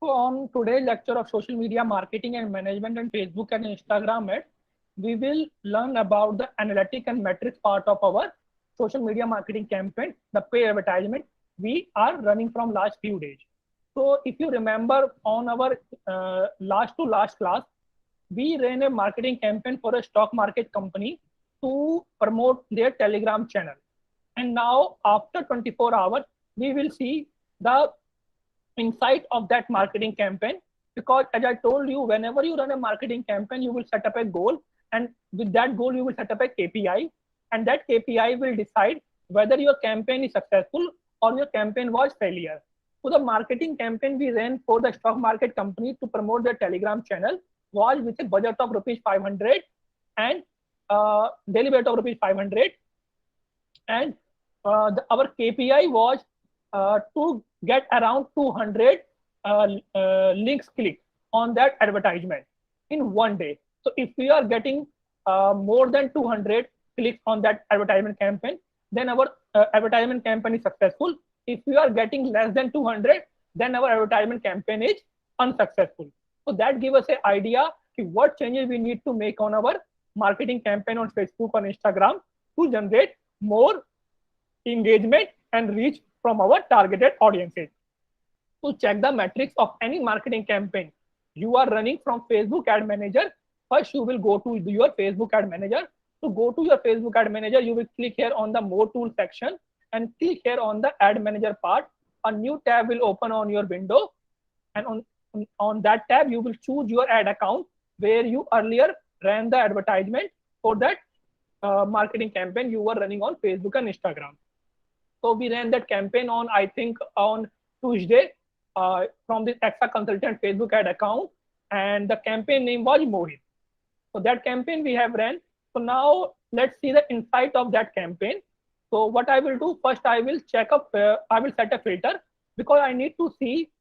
So on today's lecture of social media marketing and management and Facebook and Instagram ads, we will learn about the analytic and metrics part of our social media marketing campaign, the paid advertisement we are running from last few days. So if you remember on our last to last class, we ran a marketing campaign for a stock market company to promote their Telegram channel. And now after 24 hours, we will see the insight of that marketing campaign, because as I told you, whenever you run a marketing campaign you will set up a goal, and with that goal you will set up a KPI, and that KPI will decide whether your campaign is successful or your campaign was failure. So the marketing campaign we ran for the stock market company to promote their Telegram channel was with a budget of rupees 500 and daily budget of rupees 500, and our KPI was to get around 200 links clicked on that advertisement in one day. So if we are getting more than 200 clicks on that advertisement campaign, then our advertisement campaign is successful. If we are getting less than 200, then our advertisement campaign is unsuccessful. So that gives us an idea of what changes we need to make on our marketing campaign on Facebook or Instagram to generate more engagement and reach from our targeted audiences. To check the metrics of any marketing campaign you are running from Facebook Ad Manager, first you will go to your Facebook Ad Manager. To go to your Facebook Ad Manager, you will click here on the More Tools section and click here on the Ad Manager part. A new tab will open on your window, and on that tab you will choose your ad account where you earlier ran the advertisement for that marketing campaign you were running on Facebook and Instagram. So we ran that campaign on, I think, on Tuesday from this Extra Consultant Facebook ad account, and the campaign name was Mohit. So that campaign we have ran. So now let's see the insight of that campaign. So what I will do first, I will check up, I will set a filter because I need to see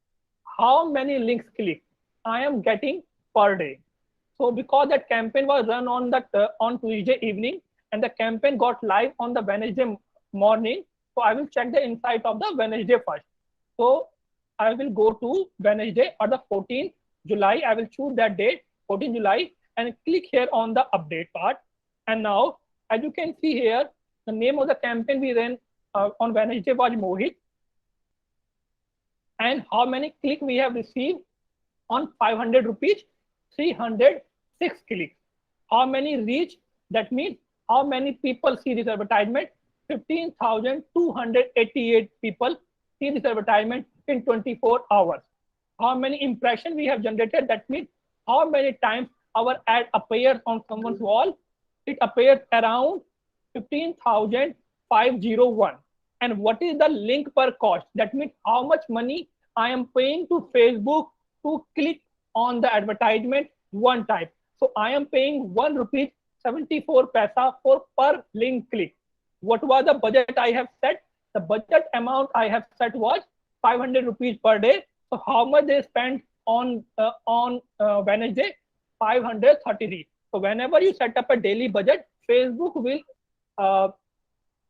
how many links click I am getting per day. So because that campaign was run on on Tuesday evening and the campaign got live on the Wednesday morning, so I will check the insight of the Wednesday first. So I will go to Wednesday or the 14th July. I will choose that date, 14th July, and click here on the update part. And now, as you can see here, the name of the campaign we ran on Wednesday was Mohit. And how many clicks we have received on 500 rupees? 306 clicks. How many reach? That means how many people see this advertisement? 15,288 people see this advertisement in 24 hours. How many impressions we have generated? That means how many times our ad appears on someone's wall? It appears around 15,501. And what is the link per cost? That means how much money I am paying to Facebook to click on the advertisement one time. So I am paying 1 rupee 74 paisa for per link click. What was the budget I have set? The budget amount I have set was 500 rupees per day. So how much they spent on Wednesday? 533. So whenever you set up a daily budget, Facebook will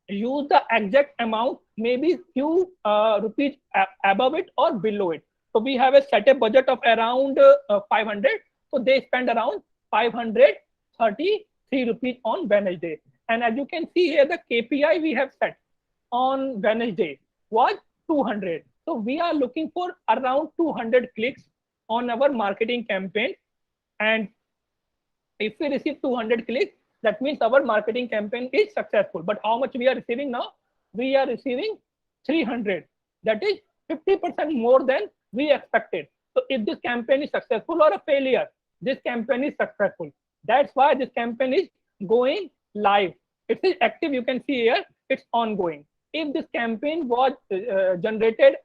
use the exact amount, maybe few rupees above it or below it. So we have a set a budget of around 500. So they spend around 533 rupees on Wednesday. And as you can see here, the KPI we have set on Wednesday was 200. So we are looking for around 200 clicks on our marketing campaign. And if we receive 200 clicks, that means our marketing campaign is successful. But how much we are receiving now? We are receiving 300. That is 50% more than we expected. So if this campaign is successful or a failure, this campaign is successful. That's why this campaign is going live. It is active. You can see here, it's ongoing. If this campaign was generated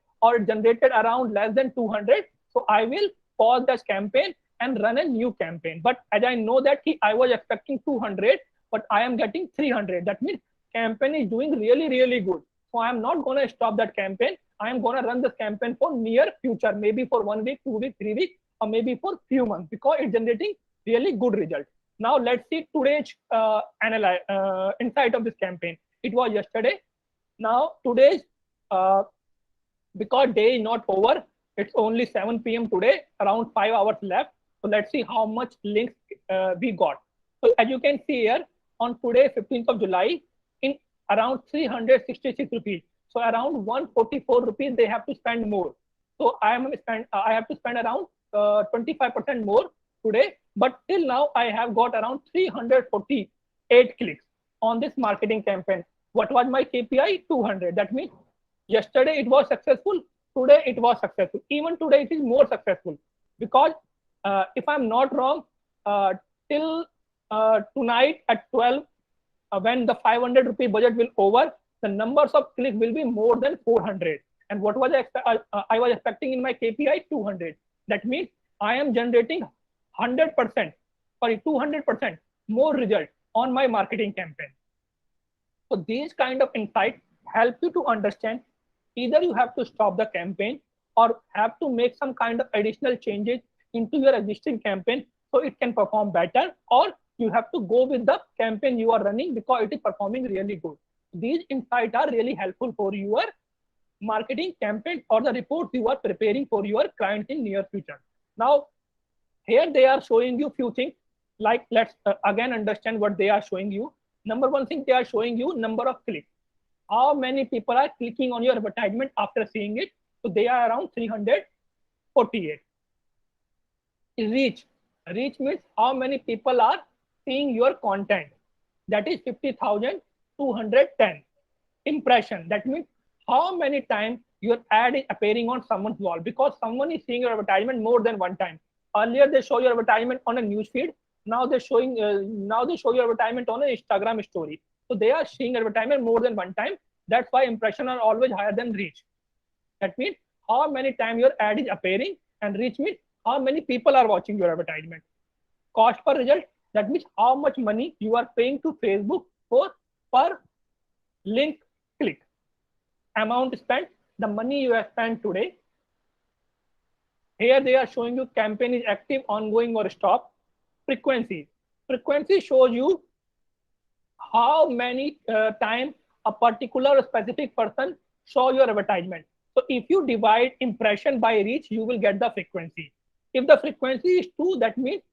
around less than 200, so I will pause this campaign and run a new campaign. But as I know that I was expecting 200, but I am getting 300. That means campaign is doing really, really good. So I am not going to stop that campaign. I am going to run this campaign for near future, maybe for 1 week, 2 weeks, 3 weeks, or maybe for few months, because it's generating really good results. Now let's see today's insight of this campaign. It was yesterday. Now today's, because day is not over, It's only 7 p.m. today, around 5 hours left. So let's see how much links we got. So as you can see here, on today, 15th of July, in around 366 rupees. So around 144 rupees they have to spend more. So I have to spend around 25% more today. But till now, I have got around 348 clicks on this marketing campaign. What was my KPI? 200. That means yesterday it was successful. Today it was successful. Even today it is more successful because if I'm not wrong, till tonight at 12, when the 500 rupee budget will over, the numbers of clicks will be more than 400. And what was I was expecting in my KPI? 200. That means I am generating 100%, sorry, 200% more result on my marketing campaign. So these kind of insights help you to understand either you have to stop the campaign or have to make some kind of additional changes into your existing campaign so it can perform better, or you have to go with the campaign you are running because it is performing really good. These insights are really helpful for your marketing campaign or the reports you are preparing for your clients in near future. Now, here they are showing you few things. Like, let's again understand what they are showing you. Number one thing, they are showing you number of clicks. How many people are clicking on your advertisement after seeing it? So they are around 348. Reach means how many people are seeing your content. That is 50,210. Impression, that means how many times your ad is appearing on someone's wall, because someone is seeing your advertisement more than one time. Earlier they show your advertisement on a news feed. Now they show your advertisement on an Instagram story. So they are seeing advertisement more than one time. That's why impression are always higher than reach. That means how many times your ad is appearing, and reach means how many people are watching your advertisement. Cost per result, that means how much money you are paying to Facebook for per link click. Amount spent, the money you have spent today. Here they are showing you campaign is active, ongoing, or stop. Frequency shows you how many times a particular specific person saw your advertisement. So if you divide impression by reach, you will get the frequency. If the frequency is 2, that means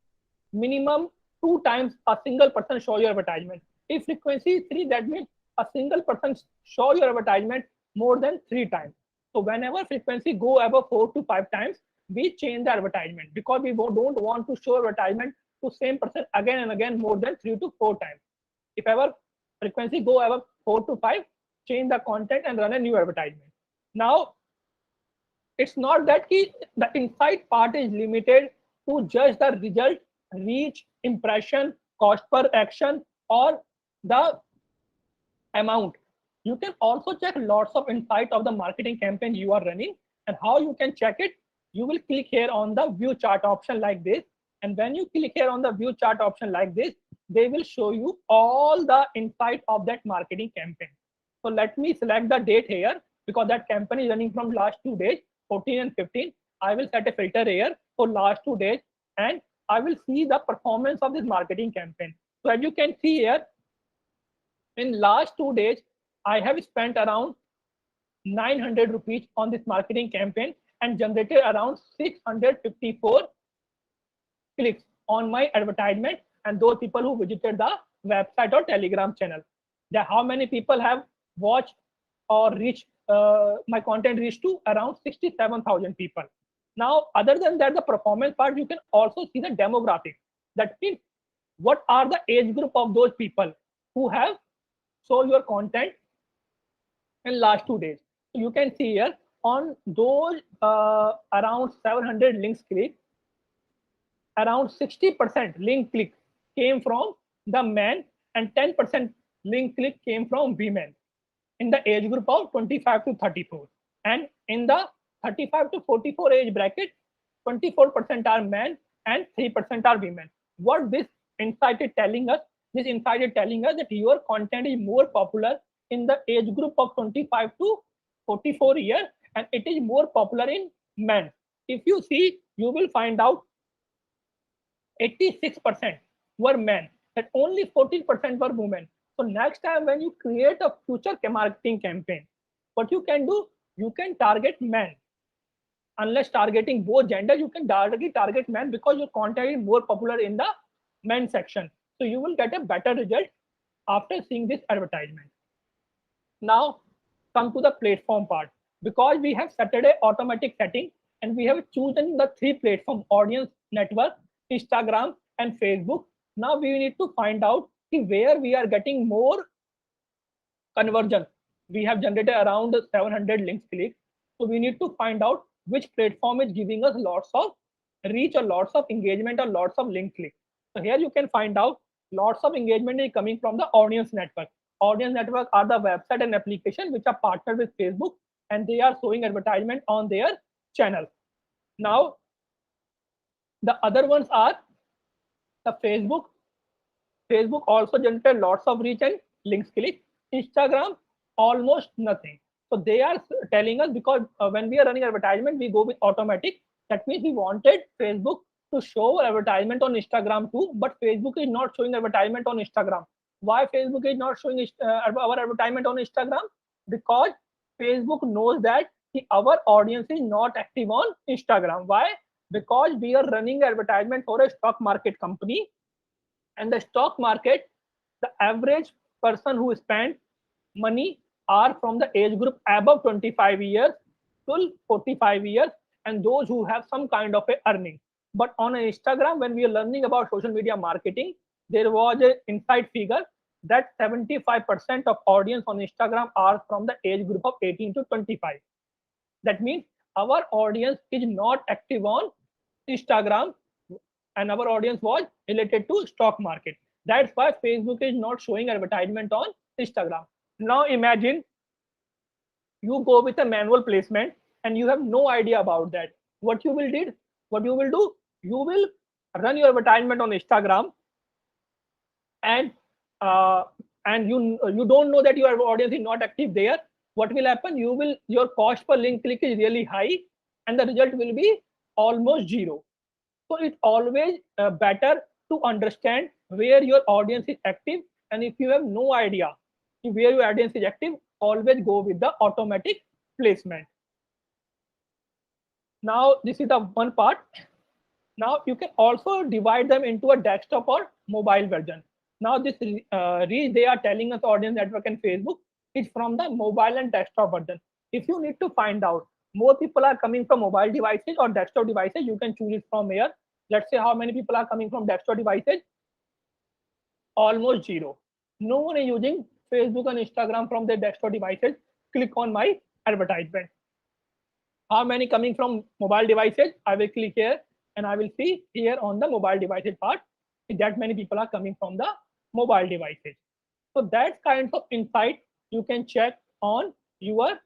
minimum 2 times a single person saw your advertisement. If frequency is 3, that means a single person saw your advertisement more than 3 times. So whenever frequency go above 4 to 5 times, we change the advertisement, because we don't want to show advertisement to same person again and again more than 3 to 4 times. If ever frequency go above 4 to 5, change the content and run a new advertisement. Now, it's not that the insight part is limited to just the result, reach, impression, cost per action, or the amount. You can also check lots of insight of the marketing campaign you are running. And how you can check it? You will click here on the view chart option like this. And when you click here on the view chart option like this, they will show you all the insight of that marketing campaign. So let me select the date here, because that campaign is running from last 2 days, 14 and 15. I will set a filter here for last 2 days, and I will see the performance of this marketing campaign. So as you can see here, in last 2 days, I have spent around 900 rupees on this marketing campaign and generated around 654 clicks on my advertisement, and those people who visited the website or Telegram channel. That how many people have watched or reached my content reached to around 67,000 people. Now, other than that, the performance part, you can also see the demographics. That means what are the age group of those people who have saw your content in last 2 days. So you can see here on those around 700 links click, around 60% link click came from the men and 10% link click came from women in the age group of 25 to 34. And in the 35 to 44 age bracket, 24% are men and 3% are women. What this insight is telling us? This insight is telling us that your content is more popular in the age group of 25 to 44 years, and it is more popular in men. If you see, you will find out 86% were men and only 14% were women. So next time when you create a future marketing campaign, what you can do, you can target men. unless targeting both gender, you can directly target men because your content is more popular in the men section. So you will get a better result after seeing this advertisement. Now come to the platform part. Because we have Saturday automatic setting and we have chosen the three platform: audience network, Instagram, and Facebook. Now we need to find out where we are getting more conversion. We have generated around 700 links click. So we need to find out which platform is giving us lots of reach or lots of engagement or lots of link click. So here you can find out lots of engagement is coming from the audience network. Audience network are the website and application which are partnered with Facebook, and they are showing advertisement on their channel. Now the other ones are the Facebook. Facebook also generated lots of reach and links click. Instagram, almost nothing. So they are telling us, because when we are running advertisement, we go with automatic. That means we wanted Facebook to show advertisement on Instagram too, but Facebook is not showing advertisement on Instagram. Why Facebook is not showing our advertisement on Instagram? Because Facebook knows that our audience is not active on Instagram. Why? Because we are running advertisement for a stock market company, and the stock market, the average person who spend money are from the age group above 25 years till 45 years, and those who have some kind of a earning. But on Instagram, when we are learning about social media marketing, there was an inside figure that 75% of audience on Instagram are from the age group of 18 to 25. That means our audience is not active on Instagram, and our audience was related to stock market. That's why Facebook is not showing advertisement on Instagram. Now imagine you go with a manual placement and you have no idea about that. What you will do, you will run your advertisement on Instagram, and uh, you don't know that your audience is not active there. What will happen? Your cost per link click is really high, and the result will be almost zero. So it's always better to understand where your audience is active, and if you have no idea where your audience is active, always go with the automatic placement. Now this is the one part. Now you can also divide them into a desktop or mobile version. Now this reach they are telling us, audience network and Facebook, is from the mobile and desktop version. If you need to find out more people are coming from mobile devices or desktop devices, you can choose it from here. Let's say how many people are coming from desktop devices. Almost zero. No one is using Facebook and Instagram from their desktop devices. Click on my advertisement. How many coming from mobile devices? I will click here and I will see here on the mobile devices part that many people are coming from the mobile devices. So that kind of insight you can check on your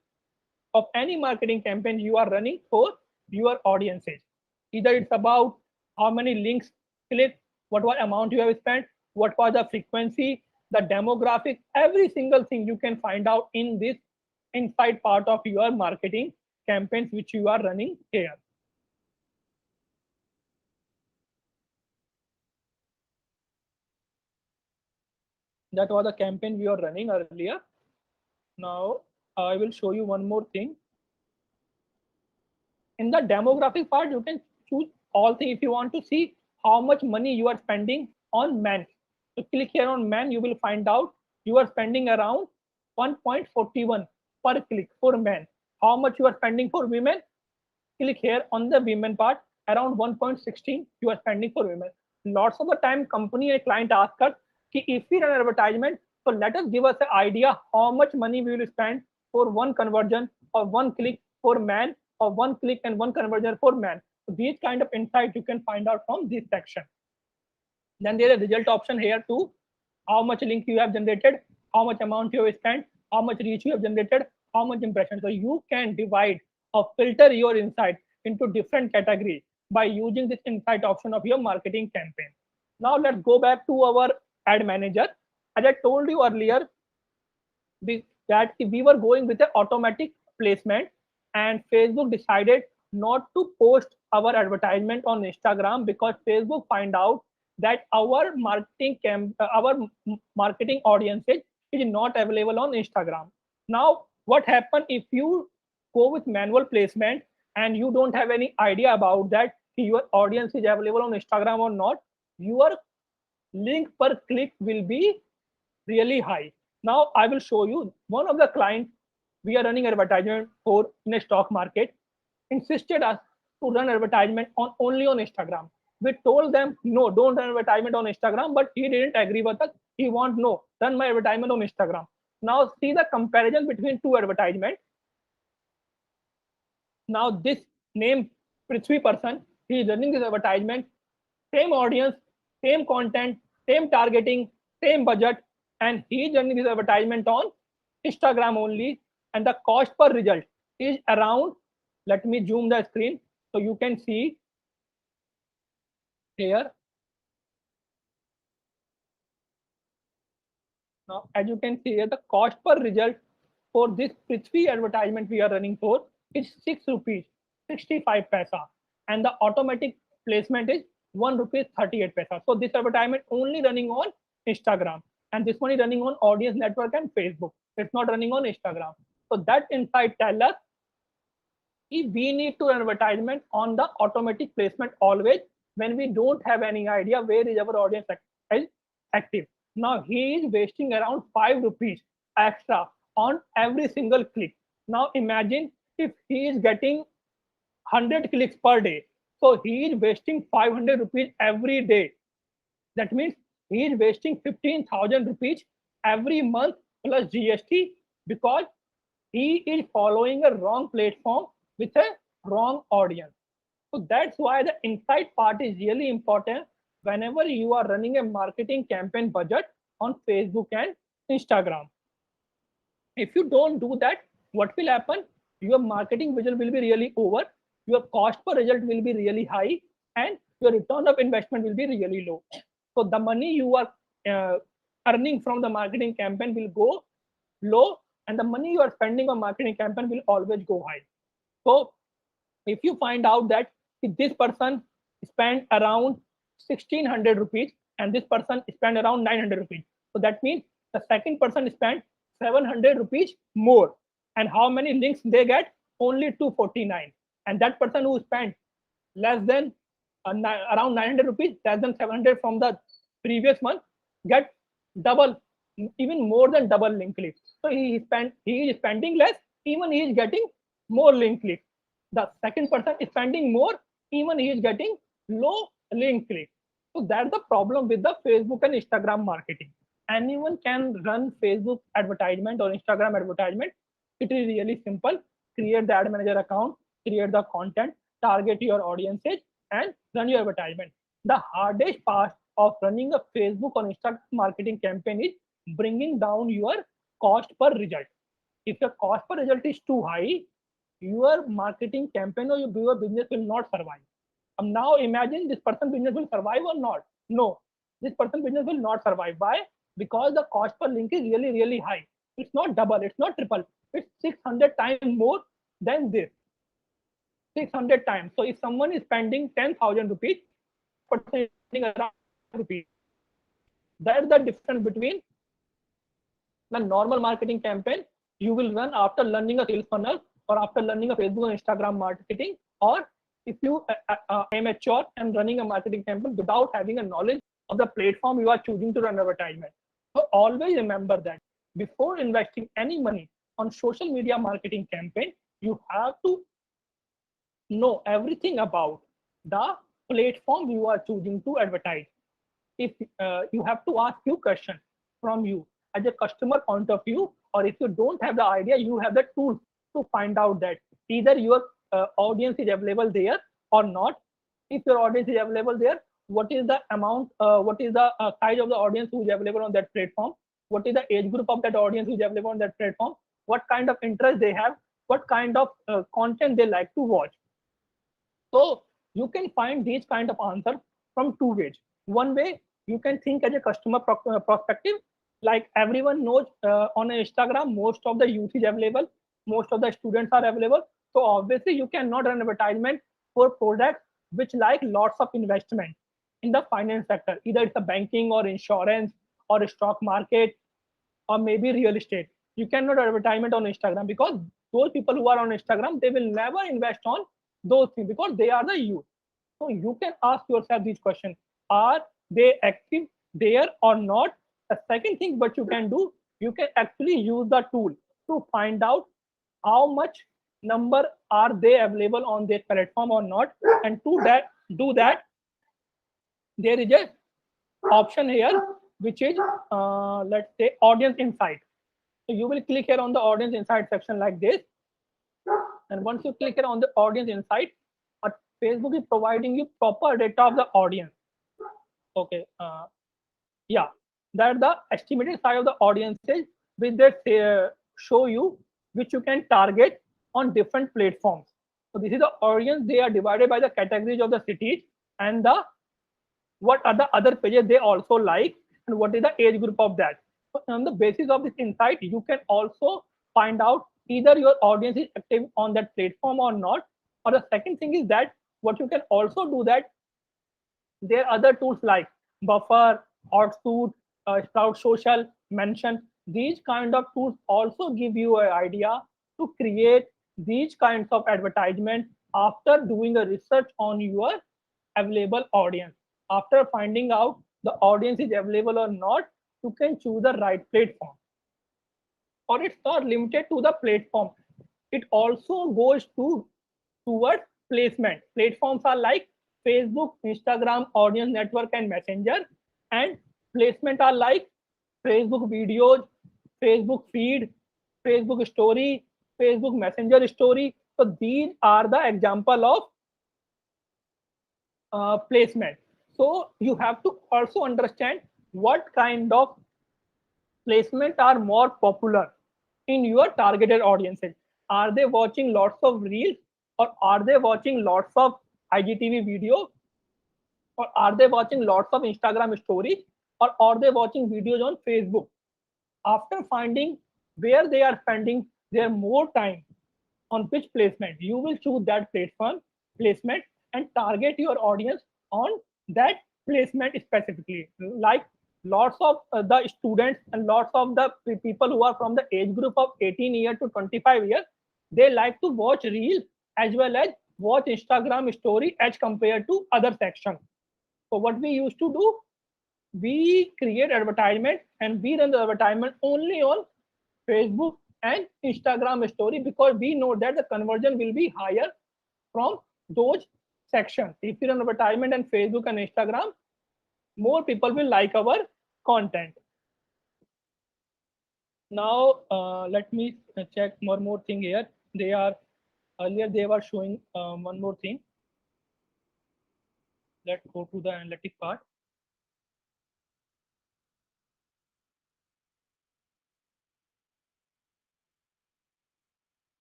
of any marketing campaign you are running for your audiences. Either it's about how many links clicked, what was amount you have spent, what was the frequency, the demographic, every single thing you can find out in this inside part of your marketing campaigns which you are running here. That was the campaign we were running earlier. Now I will show you one more thing. In the demographic part, you can choose all things. If you want to see how much money you are spending on men, so click here on men, you will find out you are spending around 1.41 per click for men. How much you are spending for women? Click here on the women part, around 1.16 you are spending for women. Lots of the time company and client ask us, if we run advertisement, so let us give us an idea how much money we will spend for one conversion or one click for man, or one click and one conversion for man. So these kind of insight you can find out from this section. Then there is a result option here too. How much link you have generated, how much amount you have spent, how much reach you have generated, how much impression. So you can divide or filter your insight into different categories by using this insight option of your marketing campaign. Now let's go back to our ad manager. As I told you earlier, that we were going with an automatic placement, and Facebook decided not to post our advertisement on Instagram because Facebook find out that our marketing audiences is not available on Instagram. Now what happen if you go with manual placement and you don't have any idea about that your audience is available on Instagram or not, your link per click will be really high. Now I will show you one of the clients we are running advertisement for in a stock market insisted us to run advertisement on only on Instagram. We told them no, don't run advertisement on Instagram, but he didn't agree with us. He want no, run my advertisement on Instagram. Now see the comparison between two advertisements. Now this name Prithvi person, he is running this advertisement, same audience, same content, same targeting, same budget, and he is running this advertisement on Instagram only, and the cost per result is around. Let me zoom the screen so you can see here. Now, as you can see here, the cost per result for this Prithvi advertisement we are running for is 6 rupees 65 paisa, and the automatic placement is 1 rupees 38 paisa. So this advertisement only running on Instagram, and this one is running on audience network and Facebook. It's not running on Instagram. So that insight tells us if we need to run advertisement on the automatic placement always when we don't have any idea where is our audience is active. Now he is wasting around 5 rupees extra on every single click. Now imagine if he is getting 100 clicks per day. So he is wasting 500 rupees every day. That means he is wasting 15,000 rupees every month plus GST because he is following a wrong platform with a wrong audience. So that's why the insight part is really important whenever you are running a marketing campaign budget on Facebook and Instagram. If you don't do that, what will happen? Your marketing budget will be really over, your cost per result will be really high, and your return of investment will be really low. So the money you are earning from the marketing campaign will go low, and the money you are spending on marketing campaign will always go high. So if you find out that if this person spent around 1600 rupees and this person spent around 900 rupees, so that means the second person spent 700 rupees more, and how many links they get? Only 249. And that person who spent less than around 900 rupees, less than 700 from the previous month, get double, even more than double link clicks. So he is spending less, even he is getting more link clicks. The second person is spending more, even he is getting low link clicks. So that's the problem with the Facebook and Instagram marketing. Anyone can run Facebook advertisement or Instagram advertisement. It is really simple. Create the ad manager account, create the content, target your audiences, and run your advertisement. The hardest part of running a Facebook or Instagram marketing campaign is bringing down your cost per result. If your cost per result is too high, your marketing campaign or your business will not survive. Now imagine this person business will survive or not? No, this person business will not survive. Why? Because the cost per link is really, really high. It's not double, it's not triple, it's 600 times more than this. 600 times. So if someone is spending 10,000 rupees, person spending around rupees. That's the difference between the normal marketing campaign you will run after learning a sales funnel or after learning a Facebook and Instagram marketing, or if you amateur and running a marketing campaign without having a knowledge of the platform you are choosing to run advertisement. So always remember that before investing any money on social media marketing campaign, you have to know everything about the platform you are choosing to advertise. If you have to ask few questions from you as a customer point of view, or if you don't have the idea, you have the tools to find out that either your audience is available there or not. If your audience is available there, what is the amount, what is the size of the audience who is available on that platform, what is the age group of that audience who is available on that platform, what kind of interest they have, what kind of content they like to watch. So you can find these kind of answers from two ways. One way, you can think as a customer perspective, like everyone knows on Instagram, most of the youth is available, most of the students are available. So obviously you cannot run advertisement for products which like lots of investment in the finance sector. Either it's a banking or insurance or a stock market or maybe real estate. You cannot advertisement on Instagram because those people who are on Instagram, they will never invest on those things because they are the youth. So you can ask yourself these questions: are they active there or not? The second thing what you can do, you can actually use the tool to find out how much number are they available on their platform or not. And to that do that, there is a option here which is let's say audience insight. So you will click here on the audience insight section like this, and once you click here on the audience insight, uh, Facebook is providing you proper data of the audience. Okay, yeah, that the estimated size of the audiences which they show you, which you can target on different platforms. So this is the audience. They are divided by the categories of the cities and the what are the other pages they also like, and what is the age group of that. So on the basis of this insight, you can also find out either your audience is active on that platform or not. Or the second thing is that what you can also do that there are other tools like Buffer, Hotsuite, Sprout Social, Mention. These kind of tools also give you an idea to create these kinds of advertisement after doing a research on your available audience. After finding out the audience is available or not, you can choose the right platform. Or it's not limited to the platform. It also goes to towards placement. Platforms are like Facebook, Instagram, Audience Network, and Messenger. And placement are like Facebook videos, Facebook feed, Facebook story, Facebook Messenger story. So these are the example of placement. So you have to also understand what kind of placement are more popular in your targeted audiences. Are they watching lots of reels, or are they watching lots of IGTV video, or are they watching lots of Instagram stories, or are they watching videos on Facebook? After finding where they are spending their more time on which placement, you will choose that platform placement and target your audience on that placement specifically. Like lots of the students and lots of the people who are from the age group of 18 years to 25 years, they like to watch reels as well as watch Instagram story as compared to other sections. So what we used to do, we create advertisement and we run the advertisement only on Facebook and Instagram story because we know that the conversion will be higher from those sections. If you run advertisement on Facebook and Instagram, more people will like our content. Now let me check one more thing here. They are earlier they were showing one more thing. Let's go to the analytic part.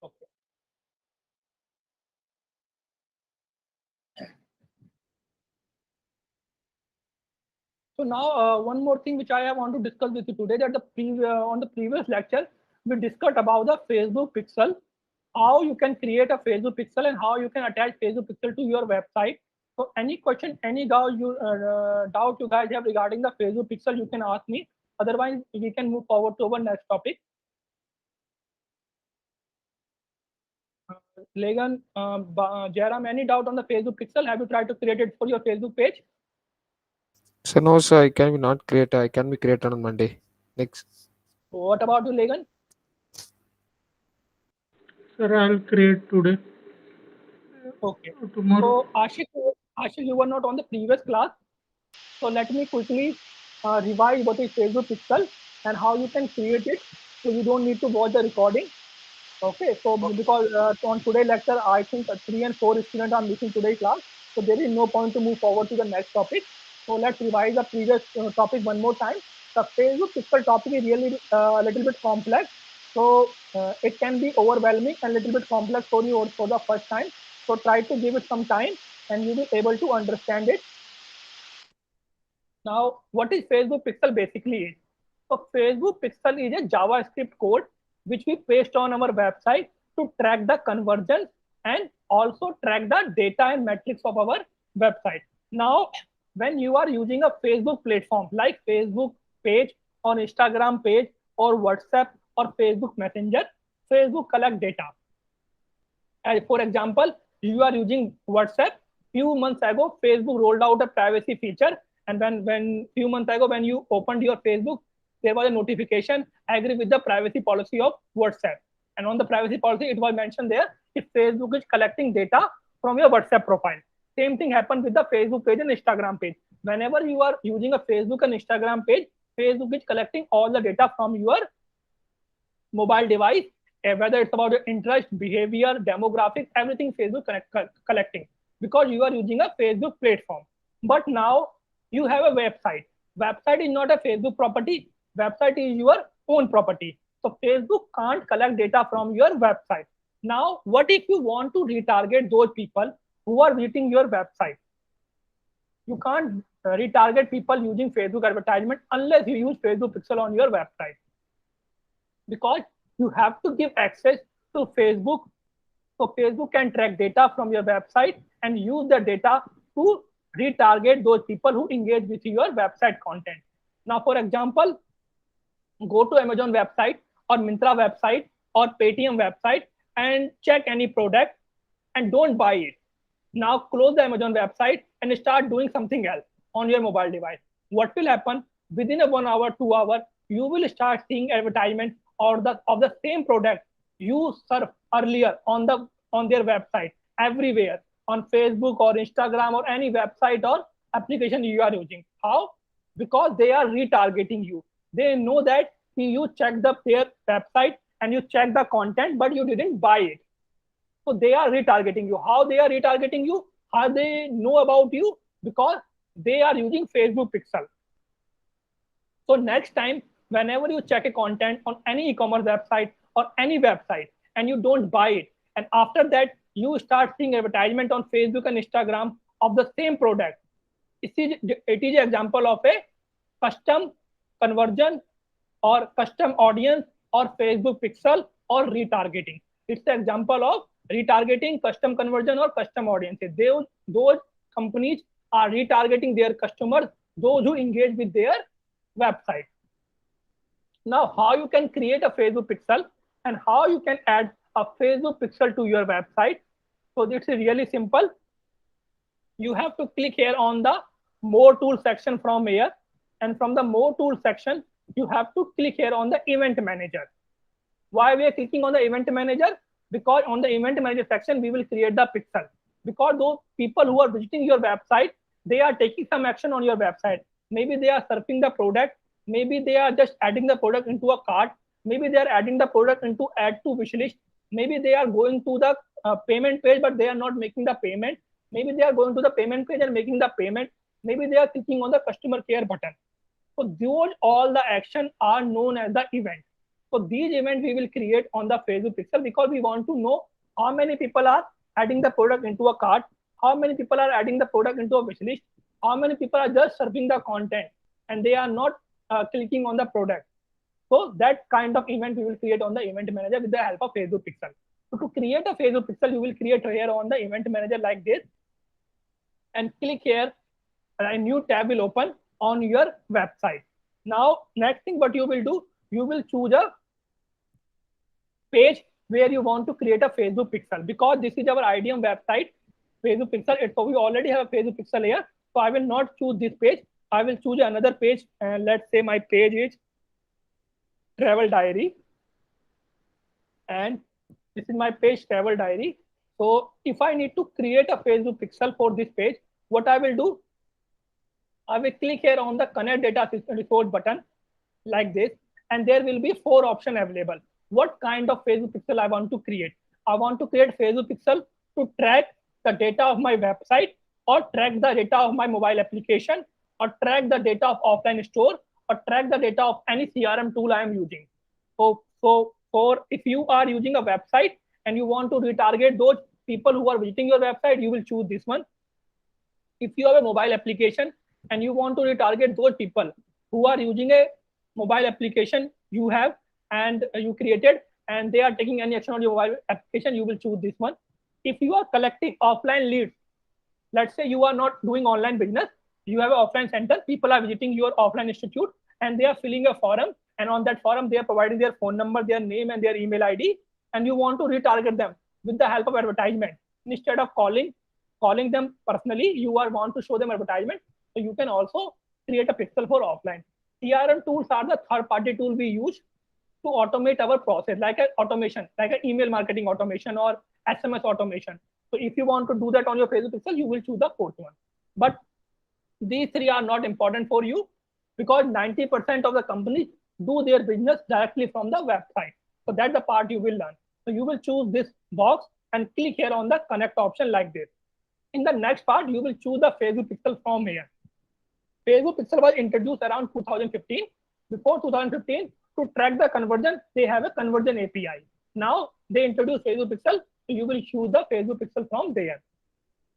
Okay. So now one more thing which I want to discuss with you today, that on the previous lecture we discussed about the Facebook pixel, how you can create a Facebook pixel and how you can attach Facebook pixel to your website. So any question, any doubt you guys have regarding the Facebook pixel, you can ask me. Otherwise, we can move forward to our next topic. Legan, Jairam, any doubt on the Facebook pixel? Have you tried to create it for your Facebook page? So no, sir, I can be not create. I can be created on Monday. Next. What about you, Legan? Sir, I'll create today. Okay. Tomorrow. So Ashik, you were not on the previous class. So let me quickly revise what is Facebook pixel and how you can create it. So you don't need to watch the recording. Okay. So because on today's lecture, I think 3 and 4 students are missing today's class. So there is no point to move forward to the next topic. So let's revise the previous topic one more time. The Facebook pixel topic is really a little bit complex. So it can be overwhelming and a little bit complex for you for the first time. So try to give it some time and you will be able to understand it. Now, what is Facebook Pixel basically is? So Facebook Pixel is a JavaScript code which we paste on our website to track the conversions and also track the data and metrics of our website. Now, when you are using a Facebook platform like Facebook page or Instagram page or WhatsApp or Facebook Messenger, Facebook collect data. For example, you are using WhatsApp. Few months ago, Facebook rolled out a privacy feature, and when few months ago when you opened your Facebook, there was a notification agree with the privacy policy of WhatsApp. And on the privacy policy, it was mentioned there if Facebook is collecting data from your WhatsApp profile. Same thing happened with the Facebook page and Instagram page. Whenever you are using a Facebook and Instagram page, Facebook is collecting all the data from your mobile device, whether it's about your interest, behavior, demographics, everything Facebook collecting because you are using a Facebook platform. But now you have a website. Website is not a Facebook property. Website is your own property. So Facebook can't collect data from your website. Now, what if you want to retarget those people who are visiting your website? You can't retarget people using Facebook advertisement unless you use Facebook Pixel on your website, because you have to give access to Facebook, so Facebook can track data from your website and use the data to retarget those people who engage with your website content. Now, for example, go to Amazon website or Myntra website or Paytm website and check any product and don't buy it. Now close the Amazon website and start doing something else on your mobile device. What will happen? Within a 1 hour, 2 hour, you will start seeing advertisement of the same product you served earlier on their website everywhere, on Facebook or Instagram or any website or application you are using. How? Because they are retargeting you. They know that you checked their website and you checked the content, but you didn't buy it. So they are retargeting you. How they are retargeting you? How they know about you? Because they are using Facebook Pixel. So next time, whenever you check a content on any e-commerce website or any website and you don't buy it, and after that you start seeing advertisement on Facebook and Instagram of the same product, it is an example of a custom conversion or custom audience or Facebook Pixel or retargeting. It's an example of retargeting, custom conversion, or custom audiences. Those companies are retargeting their customers, those who engage with their website. Now, how you can create a Facebook Pixel and how you can add a Facebook Pixel to your website? So it's really simple. You have to click here on the More Tools section from here, and from the More Tools section, you have to click here on the Event Manager. Why we are clicking on the Event Manager? Because on the Event Manager section, we will create the pixel. Because those people who are visiting your website, they are taking some action on your website. Maybe they are surfing the product. Maybe they are just adding the product into a cart. Maybe they are adding the product into add to wish list. Maybe they are going to the payment page, but they are not making the payment. Maybe they are going to the payment page and making the payment. Maybe they are clicking on the customer care button. So those all the action are known as the event. So these events we will create on the Facebook Pixel because we want to know how many people are adding the product into a cart, how many people are adding the product into a wish list, how many people are just surfing the content and they are not clicking on the product. So that kind of event we will create on the Event Manager with the help of Facebook Pixel. So to create a Facebook Pixel, you will create here on the Event Manager like this and click here. A new tab will open on your website. Now, next thing what you will do, you will choose a page where you want to create a Facebook Pixel, because this is our IDM website, Facebook Pixel. So we already have a Facebook Pixel here. So I will not choose this page. I will choose another page, and let's say my page is Travel Diary, and this is my page Travel Diary. So if I need to create a Facebook Pixel for this page, what I will do, I will click here on the Connect Data Resource button like this, and there will be 4 options available. What kind of Facebook Pixel I want to create? I want to create Facebook Pixel to track the data of my website, or track the data of my mobile application, or track the data of offline store, or track the data of any CRM tool I am using. So for if you are using a website and you want to retarget those people who are visiting your website, you will choose this one. If you have a mobile application and you want to retarget those people who are using a mobile application you have and you created and they are taking any action on your mobile application, you will choose this one. If you are collecting offline leads, let's say you are not doing online business, you have an offline center, people are visiting your offline institute and they are filling a form, and on that form they are providing their phone number, their name and their email ID, and you want to retarget them with the help of advertisement. instead of calling them personally, you want to show them advertisement. So you can also create a pixel for offline. CRM tools are the third-party tool we use to automate our process, like an automation, like an email marketing automation or SMS automation. So if you want to do that on your Facebook pixel, you will choose the fourth one. But these three are not important for you because 90% of the companies do their business directly from the website. So that's the part you will learn. So you will choose this box and click here on the connect option like this. In the next part, you will choose the Facebook pixel from here. Facebook pixel was introduced around 2015. Before 2015, to track the conversion, they have a conversion API. Now they introduce Facebook pixel, so you will choose the Facebook pixel from there.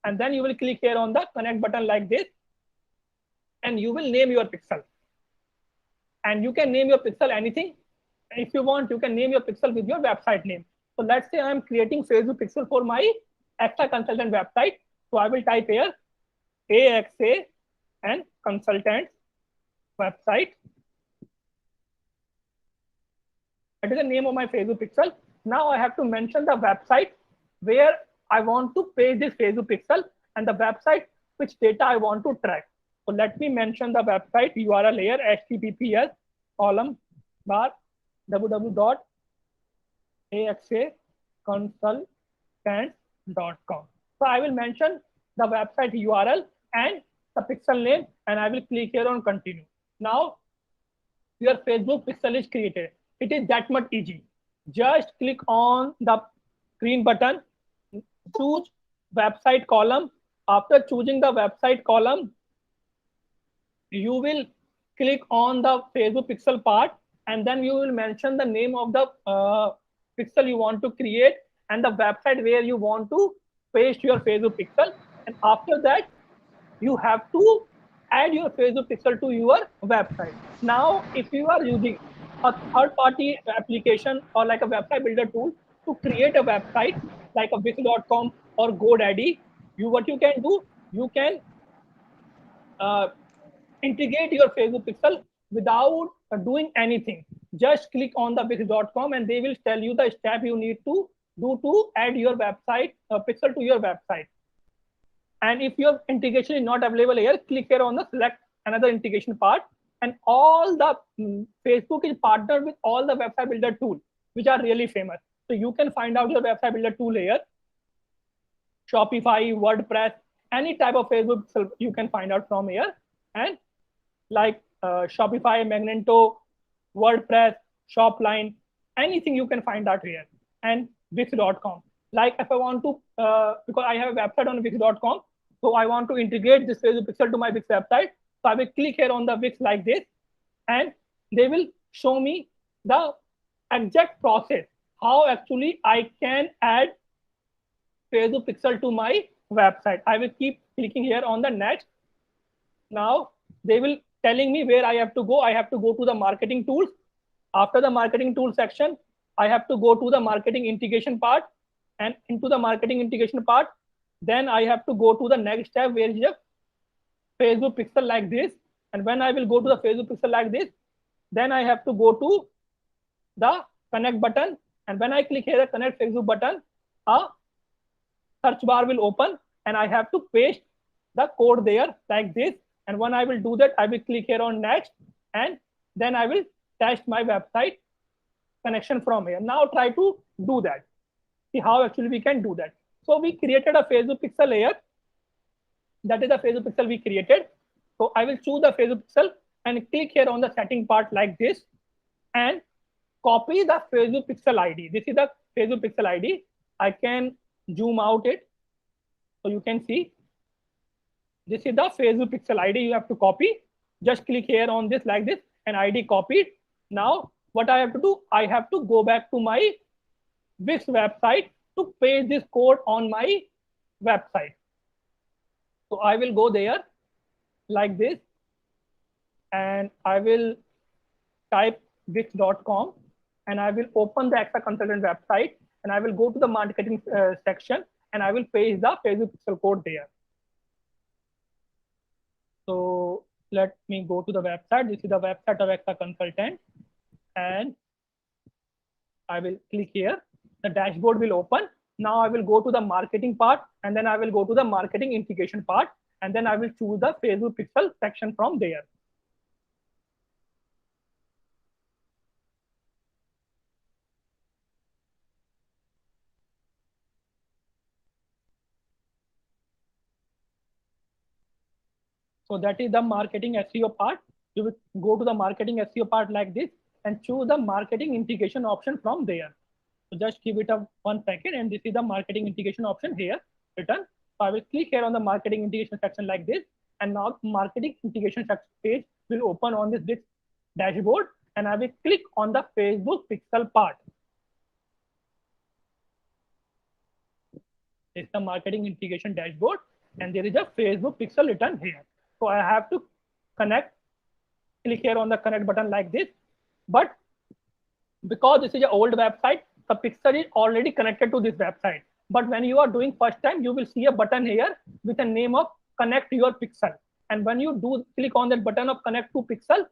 And then you will click here on the connect button like this, and you will name your pixel. And you can name your pixel anything. If you want, you can name your pixel with your website name. So let's say I'm creating Facebook pixel for my AXA Consultant website. So I will type here AXA and Consultant website. That is the name of my Facebook pixel. Now I have to mention the website where I want to paste this Facebook pixel and the website which data I want to track. So let me mention the website URL here, https://axaconsultants.com. So I will mention the website URL and the pixel name, and I will click here on continue. Now your Facebook pixel is created. It is that much easy. Just click on the green button, choose website column. After choosing the website column, you will click on the Facebook pixel part, and then you will mention the name of the pixel you want to create and the website where you want to paste your Facebook pixel. And after that, you have to add your Facebook pixel to your website. Now, if you are using a third-party application or like a website builder tool to create a website like a Wix.com or GoDaddy, what you can do, you can integrate your Facebook pixel without doing anything. Just click on the Wix.com and they will tell you the step you need to do to add your website pixel to your website. And if your integration is not available here, click here on the select another integration part. And all the Facebook is partnered with all the website builder tools, which are really famous. So you can find out your website builder tool here. Shopify, WordPress, any type of Facebook you can find out from here. And like Shopify, Magento, WordPress, Shopline, anything you can find out here. And Wix.com. Like if I want to, because I have a website on Wix.com, so I want to integrate this Facebook pixel to my Wix website. So I will click here on the Wix like this, and they will show me the exact process, how actually I can add Facebook pixel to my website. I will keep clicking here on the next. Now they will telling me where I have to go. I have to go to the marketing tools. After the marketing tool section, I have to go to the marketing integration part, and into the marketing integration part, then I have to go to the next step where is a Facebook pixel like this. And when I will go to the Facebook pixel like this, then I have to go to the connect button. And when I click here the connect Facebook button, a search bar will open and I have to paste the code there like this. And when I will do that, I will click here on next, and then I will test my website connection from here. Now try to do that. See how actually we can do that. So we created a Facebook pixel layer. That is the Facebook pixel we created. So I will choose the Facebook pixel and click here on the setting part like this and copy the Facebook pixel ID. This is the Facebook pixel ID. I can zoom out it so you can see. This is the Facebook pixel ID you have to copy. Just click here on this like this and ID copied. Now what I have to do, I have to go back to my Wix website to paste this code on my website. So I will go there like this and I will type Wix.com and I will open the AXA Consultant website and I will go to the marketing section and I will paste the Facebook pixel code there. So let me go to the website. This is the website of AXA Consultant and I will click here. The dashboard will open. Now I will go to the marketing part, and then I will go to the marketing integration part, and then I will choose the Facebook pixel section from there. So that is the marketing SEO part. You will go to the marketing SEO part like this and choose the marketing integration option from there. So just give it a 1 second, and this is the marketing integration option here written. So I will click here on the marketing integration section like this, and now marketing integration page will open on this dashboard, and I will click on the Facebook pixel part. It's the marketing integration dashboard, and there is a Facebook pixel written here. So I have to connect, click here on the connect button like this. But because this is an old website, the pixel is already connected to this website. But when you are doing first time, you will see a button here with a name of connect your pixel. And when you do click on that button of connect to pixel,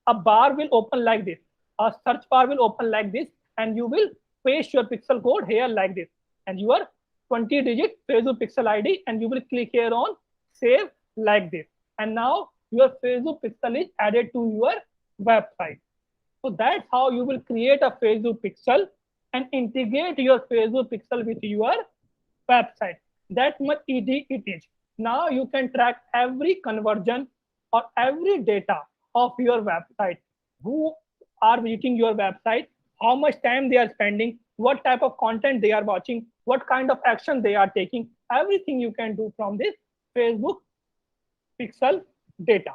a bar will open like this. A search bar will open like this, and you will paste your pixel code here like this. And your 20-digit Facebook pixel ID, and you will click here on save like this. And now your Facebook pixel is added to your website. So that's how you will create a Facebook pixel and integrate your Facebook pixel with your website. That much easy it is. Now you can track every conversion or every data of your website. Who are visiting your website, how much time they are spending, what type of content they are watching, what kind of action they are taking. Everything you can do from this Facebook pixel data.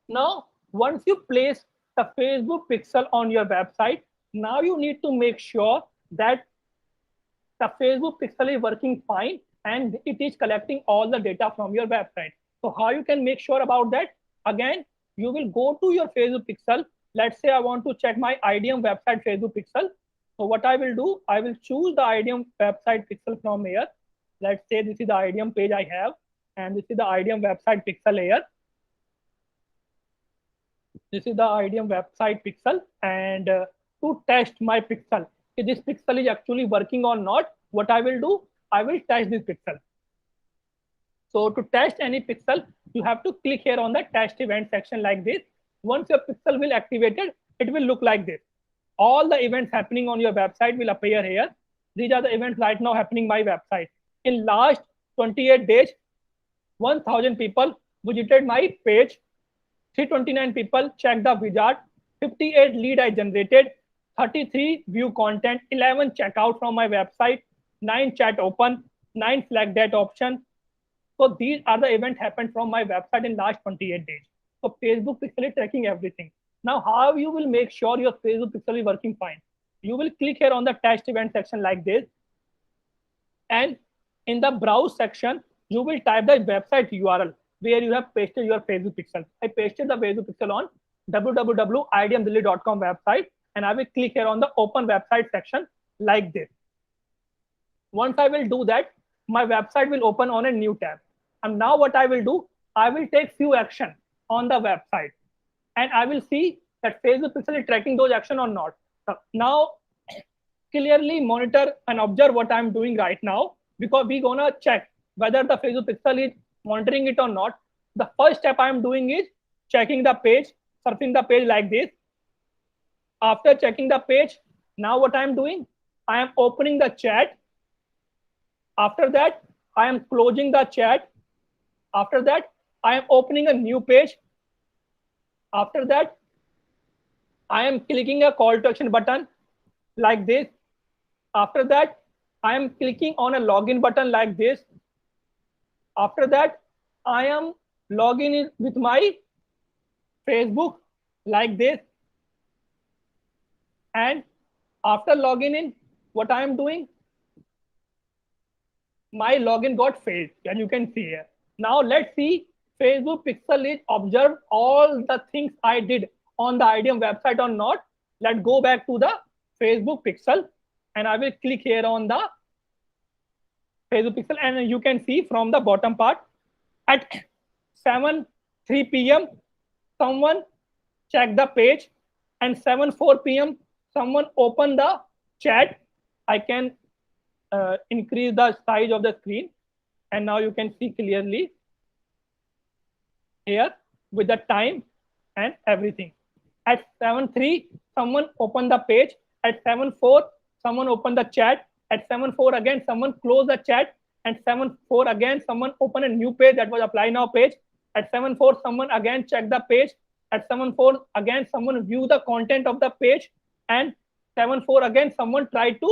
Now, once you place the Facebook pixel on your website, now you need to make sure that the Facebook pixel is working fine and it is collecting all the data from your website. So how you can make sure about that? Again, you will go to your Facebook pixel. Let's say I want to check my IDM website Facebook pixel. So what I will do, I will choose the IDM website pixel from here. Let's say this is the IDM page I have, and this is the IDM website pixel here. This is the IDM website pixel, and to test my pixel, if this pixel is actually working or not, what I will do, I will test this pixel. So to test any pixel, you have to click here on the test event section like this. Once your pixel will activated, it will look like this. All the events happening on your website will appear here. These are the events right now happening my website. In last 28 days, 1,000 people visited my page, 329 people checked the wizard, 58 lead I generated, 33 view content, 11 checkout from my website, 9 chat open, 9 flag that option. So these are the events happened from my website in last 28 days. So Facebook pixel is tracking everything. Now how you will make sure your Facebook pixel is working fine? You will click here on the test event section like this. And in the browse section, you will type the website URL where you have pasted your Facebook pixel. I pasted the Facebook pixel on www.idmdelhi.com website, and I will click here on the open website section like this. Once I will do that, my website will open on a new tab. And now what I will do, I will take few action on the website, and I will see that Facebook pixel is tracking those action or not. Now, clearly monitor and observe what I'm doing right now, because we're gonna check whether the Facebook pixel is monitoring it or not. The first step I'm doing is checking the page, surfing the page like this. After checking the page, now what I'm doing, I am opening the chat. After that, I am closing the chat. After that, I am opening a new page. After that, I am clicking a call to action button like this. After that, I am clicking on a login button like this. After that, I am logging in with my Facebook like this. And after logging in, what I am doing, my login got failed, and you can see here. Now let's see Facebook pixel is observed all the things I did on the IDM website or not. Let's go back to the Facebook pixel, and I will click here on the Facebook pixel, and you can see from the bottom part at 7:03 p.m. someone checked the page, and 7:04 p.m. someone opened the chat. I can increase the size of the screen, and now you can see clearly here with the time and everything. At 7:03, someone opened the page. At 7:04, someone opened the chat. At 7:04 again, someone closed the chat. At 7:04 again, someone opened a new page, that was apply now page. At 7:04, someone again checked the page. At 7:04 again, someone viewed the content of the page. And 7:04 again, someone tried to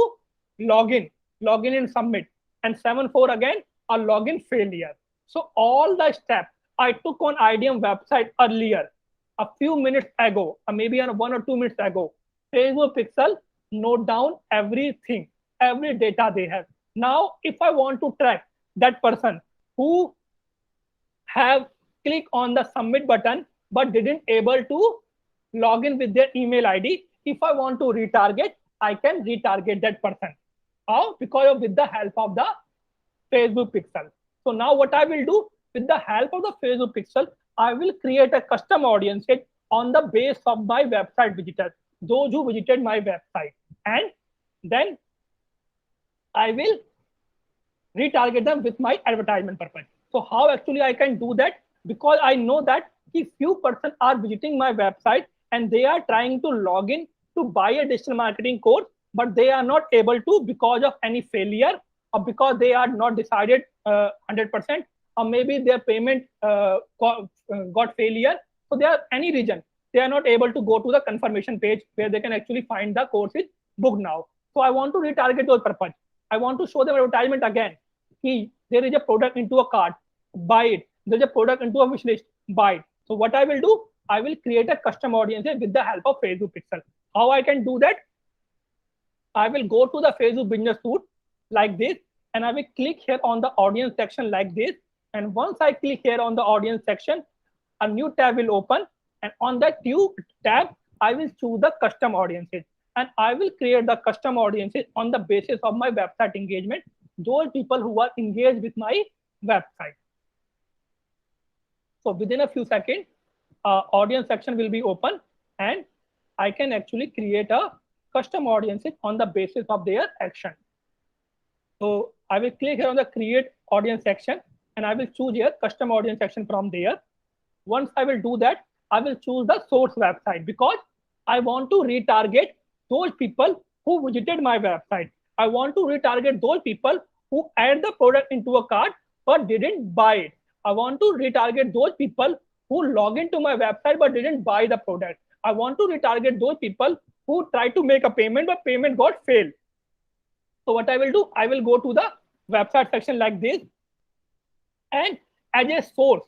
log in and submit. And 7:04 again, a login failure. So all the steps I took on IDM website earlier, a few minutes ago, or maybe 1 or 2 minutes ago, Facebook Pixel note down everything, every data they have. Now, if I want to track that person who have clicked on the submit button but didn't able to log in with their email ID, if I want to retarget, I can retarget that person. How? Because with the help of the Facebook Pixel. So now what I will do, with the help of the Facebook Pixel, I will create a custom audience on the base of my website visitors, those who visited my website. And then I will retarget them with my advertisement purpose. So how actually I can do that? Because I know that if few persons are visiting my website and they are trying to log in to buy a digital marketing course, but they are not able to because of any failure, or because they are not decided 100%, or maybe their payment got failure. So there are any reason they are not able to go to the confirmation page where they can actually find the course is booked now. So I want to retarget those purpose. I want to show them advertisement again. There is a product into a cart, buy it. There's a product into a wish list, buy it. So what I will do, I will create a custom audience with the help of Facebook Pixel. How I can do that? I will go to the Facebook Business Suite like this, and I will click here on the audience section like this. And once I click here on the audience section, a new tab will open. And on that new tab, I will choose the custom audiences. And I will create the custom audiences on the basis of my website engagement, those people who are engaged with my website. So within a few seconds, audience section will be open, and I can actually create a custom audiences on the basis of their action. So I will click here on the create audience section, and I will choose here custom audience section from there. Once I will do that, I will choose the source website, because I want to retarget those people who visited my website. I want to retarget those people who add the product into a cart but didn't buy it. I want to retarget those people who log into my website but didn't buy the product. I want to retarget those people who tried to make a payment but payment got failed. So what I will do, I will go to the website section like this, and as a source,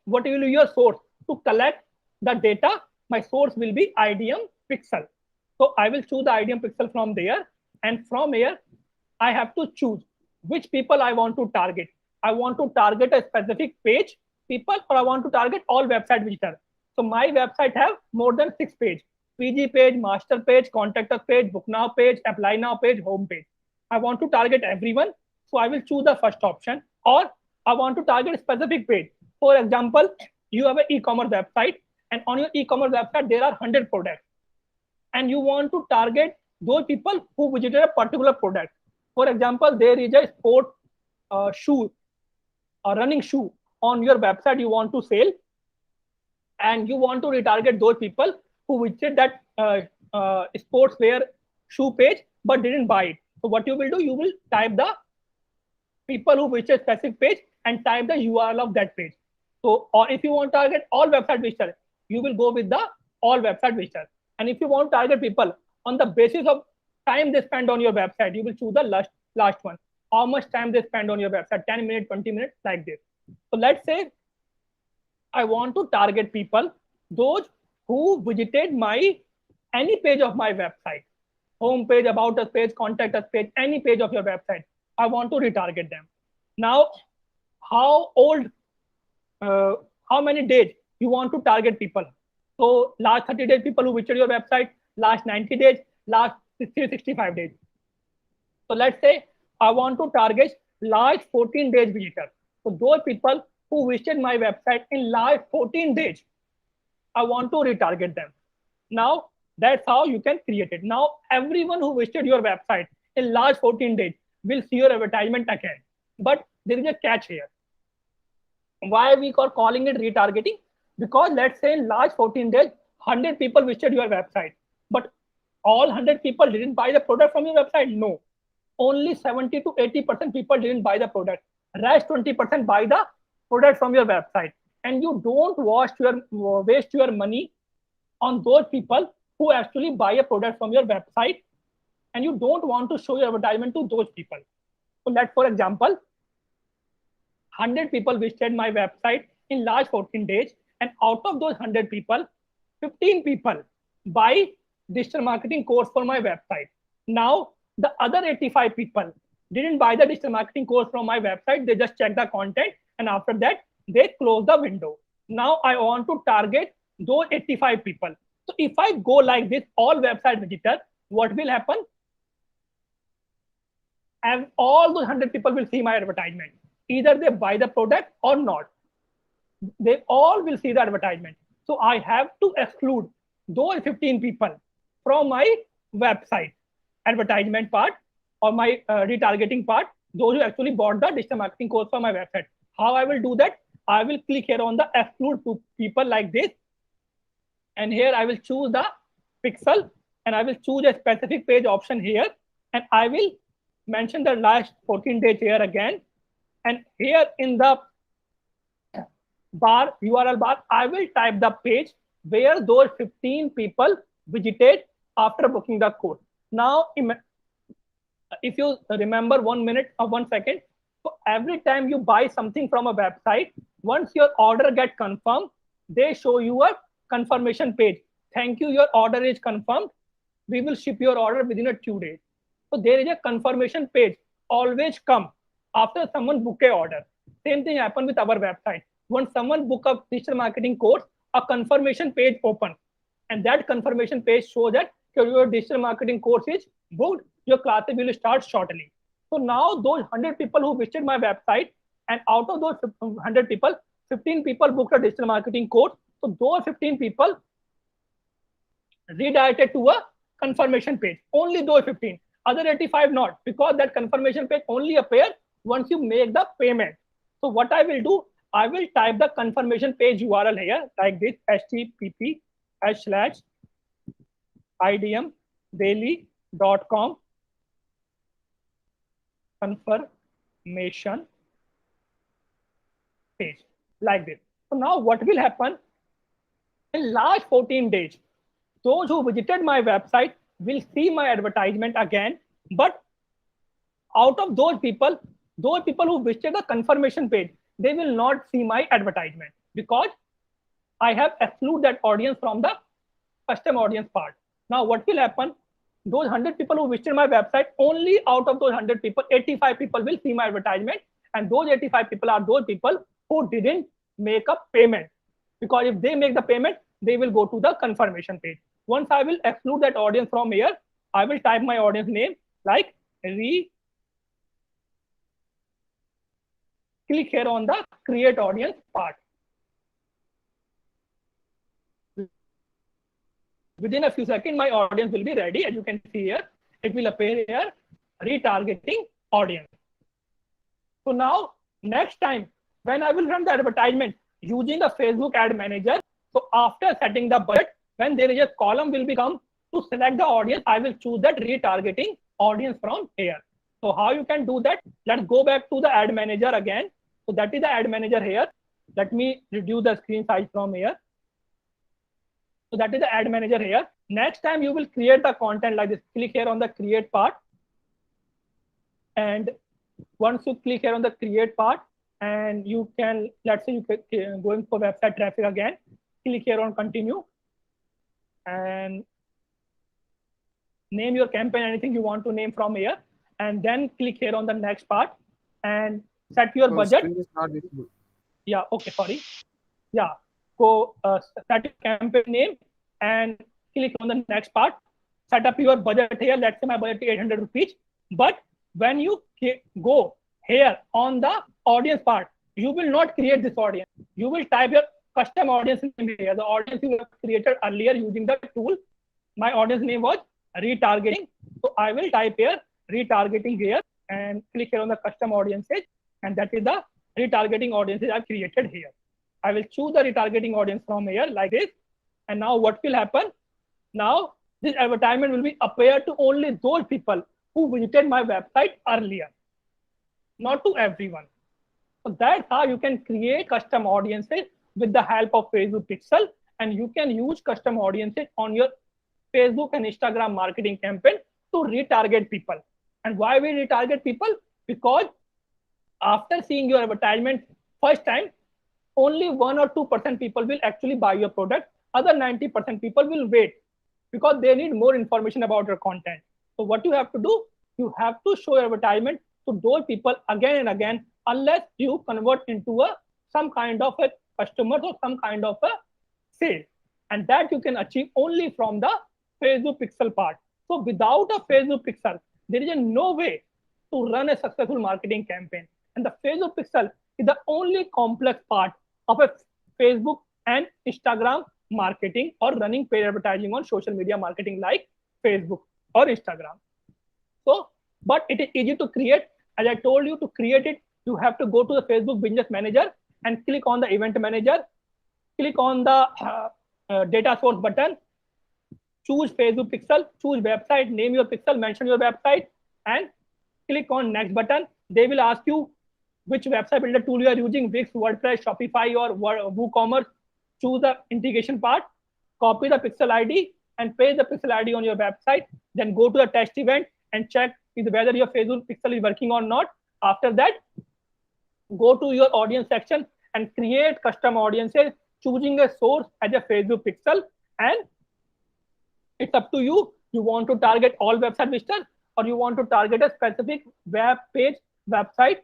what will be your source to collect the data? My source will be IDM Pixel. So I will choose the IDM Pixel from there, and from here I have to choose which people I want to target. I want to target a specific page people, or I want to target all website visitors. So my website have more than 6 pages: PG page, master page, contact us page, book now page, apply now page, home page. I want to target everyone. So I will choose the first option. Or I want to target a specific page. For example, you have an e-commerce website, and on your e-commerce website, there are 100 products. And you want to target those people who visited a particular product. For example, there is a sport shoe, a running shoe on your website you want to sell, and you want to retarget those people who visited that sportswear shoe page but didn't buy it. So what you will do, you will type the people who visit a specific page and type the URL of that page. So, or if you want to target all website visitors, you will go with the all website visitors. And if you want to target people on the basis of time they spend on your website, you will choose the last one. How much time they spend on your website, 10 minutes, 20 minutes, like this. So let's say I want to target people, those who visited any page of my website, home page, about us page, contact us page, any page of your website. I want to retarget them. Now, how many days you want to target people? So last 30 days people who visited your website, last 90 days, last 365 days. So let's say I want to target last 14 days visitors. So those people who visited my website in last 14 days, I want to retarget them. Now, that's how you can create it. Now, everyone who visited your website in last 14 days will see your advertisement again. But there is a catch here. Why we are calling it retargeting? Because let's say in last 14 days, 100 people visited your website, but all 100 people didn't buy the product from your website. No, only 70 to 80% people didn't buy the product. Rest 20% buy the product from your website. And you don't waste your money on those people who actually buy a product from your website, and you don't want to show your advertisement to those people. So let's, for example, 100 people visited my website in last 14 days, and out of those 100 people, 15 people buy digital marketing course for my website. Now, the other 85 people didn't buy the digital marketing course from my website. They just check the content, and after that, they close the window. Now, I want to target those 85 people. So if I go like this, all website visitors, what will happen? And all those 100 people will see my advertisement. Either they buy the product or not. They all will see the advertisement. So I have to exclude those 15 people from my website advertisement part or my retargeting part, those who actually bought the digital marketing course for my website. How I will do that? I will click here on the exclude to people like this. And here I will choose the pixel, and I will choose a specific page option here. And I will mention the last 14 days here again. And here in the bar, URL bar, I will type the page where those 15 people visited after booking the course. Now, if you remember 1 minute or 1 second, so every time you buy something from a website, once your order gets confirmed, they show you a confirmation page. Thank you, your order is confirmed. We will ship your order within 2 days. So there is a confirmation page always come after someone book a order. Same thing happen with our website. When someone book a digital marketing course, a confirmation page open, and that confirmation page shows that your digital marketing course is booked. Your classes will start shortly. So now those 100 people who visited my website, and out of those 100 people, 15 people booked a digital marketing course. So those 15 people redirected to a confirmation page. Only those 15. Other 85 not, because that confirmation page only appears once you make the payment. So what I will do, I will type the confirmation page URL here like this: https://idmdaily.com confirmation page, like this. So now what will happen? In last 14 days, those who visited my website will see my advertisement again. But out of those people who visited the confirmation page, they will not see my advertisement because I have excluded that audience from the custom audience part. Now what will happen? Those 100 people who visited my website, only out of those 100 people, 85 people will see my advertisement. And those 85 people are those people who didn't make a payment. Because if they make the payment, they will go to the confirmation page. Once I will exclude that audience from here, I will type my audience name like click here on the create audience part. Within a few seconds, my audience will be ready. As you can see here, it will appear here, retargeting audience. So now, next time, when I will run the advertisement using the Facebook Ad Manager, so after setting the budget, when there is a column will become to select the audience, I will choose that retargeting audience from here. So how you can do that? Let's go back to the Ad Manager again. So that is the Ad Manager here. Let me reduce the screen size from here. So that is the Ad Manager here. Next time you will create the content like this. Click here on the create part. And once you click here on the create part, and you can, let's say you going for website traffic again, click here on continue and name your campaign, anything you want to name from here, and then click here on the next part and set your budget. Yeah, okay, sorry. Yeah, go set your campaign name and click on the next part. Set up your budget here. Let's say my budget is 800 rupees. But when you go here on the audience part, you will not create this audience. You will type your custom audience name here. The audience you have created earlier using the tool. My audience name was retargeting. So I will type here retargeting here and click here on the custom audiences, and that is the retargeting audiences I've created here. I will choose the retargeting audience from here like this, and now what will happen? Now this advertisement will be appear to only those people who visited my website earlier, not to everyone. So that's how you can create custom audiences with the help of Facebook Pixel, and you can use custom audiences on your Facebook and Instagram marketing campaign to retarget people. And why we retarget people? Because after seeing your advertisement first time, only 1 or 2% people will actually buy your product. Other 90% people will wait because they need more information about your content. So what you have to do, you have to show your advertisement to those people again and again, unless you convert into some kind of a customer or some kind of a sale. And that you can achieve only from the Facebook Pixel part. So without a Facebook Pixel, there is no way to run a successful marketing campaign. And the Facebook Pixel is the only complex part of a Facebook and Instagram marketing or running paid advertising on social media marketing like Facebook or Instagram. So, but it is easy to create. As I told you, to create it, you have to go to the Facebook Business Manager and click on the Event Manager, click on the data source button, choose Facebook Pixel, choose website, name your pixel, mention your website, and click on Next button. They will ask you which website builder tool you are using, Wix, WordPress, Shopify, or WooCommerce. Choose the integration part, copy the pixel ID, and paste the pixel ID on your website. Then go to the test event and check whether your Facebook Pixel is working or not. After that, go to your audience section and create custom audiences, choosing a source as a Facebook Pixel. And it's up to you. You want to target all website visitors, or you want to target a specific web page, website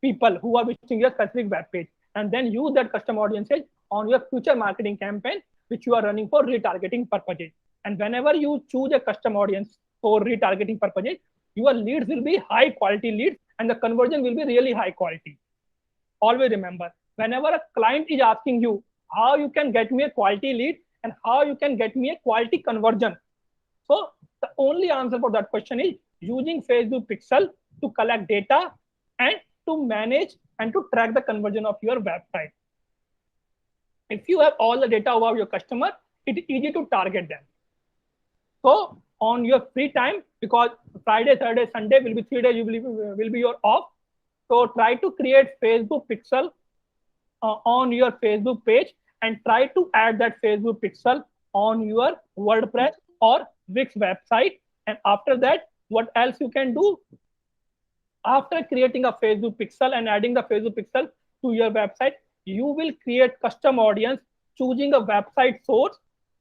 people who are visiting your specific web page, and then use that custom audiences on your future marketing campaign, which you are running for retargeting purposes. And whenever you choose a custom audience for retargeting purposes, your leads will be high quality leads and the conversion will be really high quality. Always remember, whenever a client is asking you how you can get me a quality lead and how you can get me a quality conversion, so the only answer for that question is using Facebook Pixel to collect data and to manage and to track the conversion of your website. If you have all the data about your customer, it is easy to target them. So on your free time, because Friday, Saturday, Sunday will be 3 days, you will be your off. So try to create Facebook Pixel on your Facebook page and try to add that Facebook Pixel on your WordPress or Wix website. And after that, what else you can do? After creating a Facebook Pixel and adding the Facebook Pixel to your website, you will create custom audience, choosing a website source,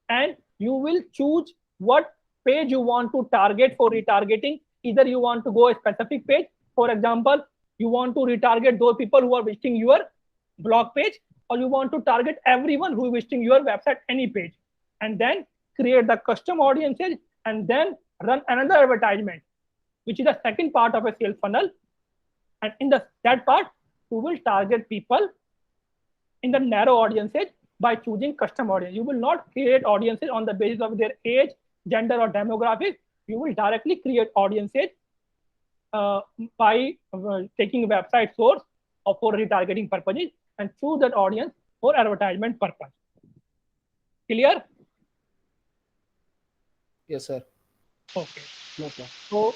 and you will choose what page you want to target for retargeting. Either you want to go a specific page. For example, you want to retarget those people who are visiting your blog page, or you want to target everyone who is visiting your website, any page, and then create the custom audiences and then run another advertisement, which is the second part of a sales funnel. And in that part, you will target people in the narrow audiences by choosing custom audience. You will not create audiences on the basis of their age, gender, or demographics. You will directly create audiences by taking a website source or for retargeting purposes and choose that audience for advertisement purpose. Clear? Yes, sir. Okay. No, sir. So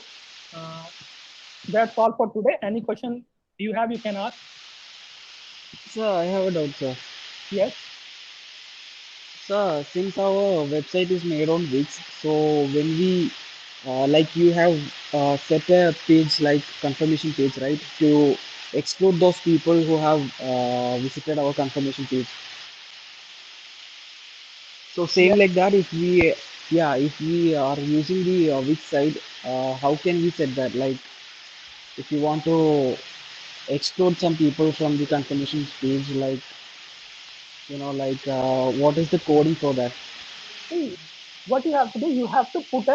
that's all for today. Any question you have, you can ask. Sir, I have a doubt, sir. Yes. Sir, since our website is made on Wix, so when we, like you have set a page like confirmation page, right, to exclude those people who have visited our confirmation page. So same Yes. like that, if we, yeah, if we are using the Wix side, how can we set that? Like, if you want to exclude some people from the confirmation page, like, you know, like, what is the coding for that? See, what you have to do, you have to put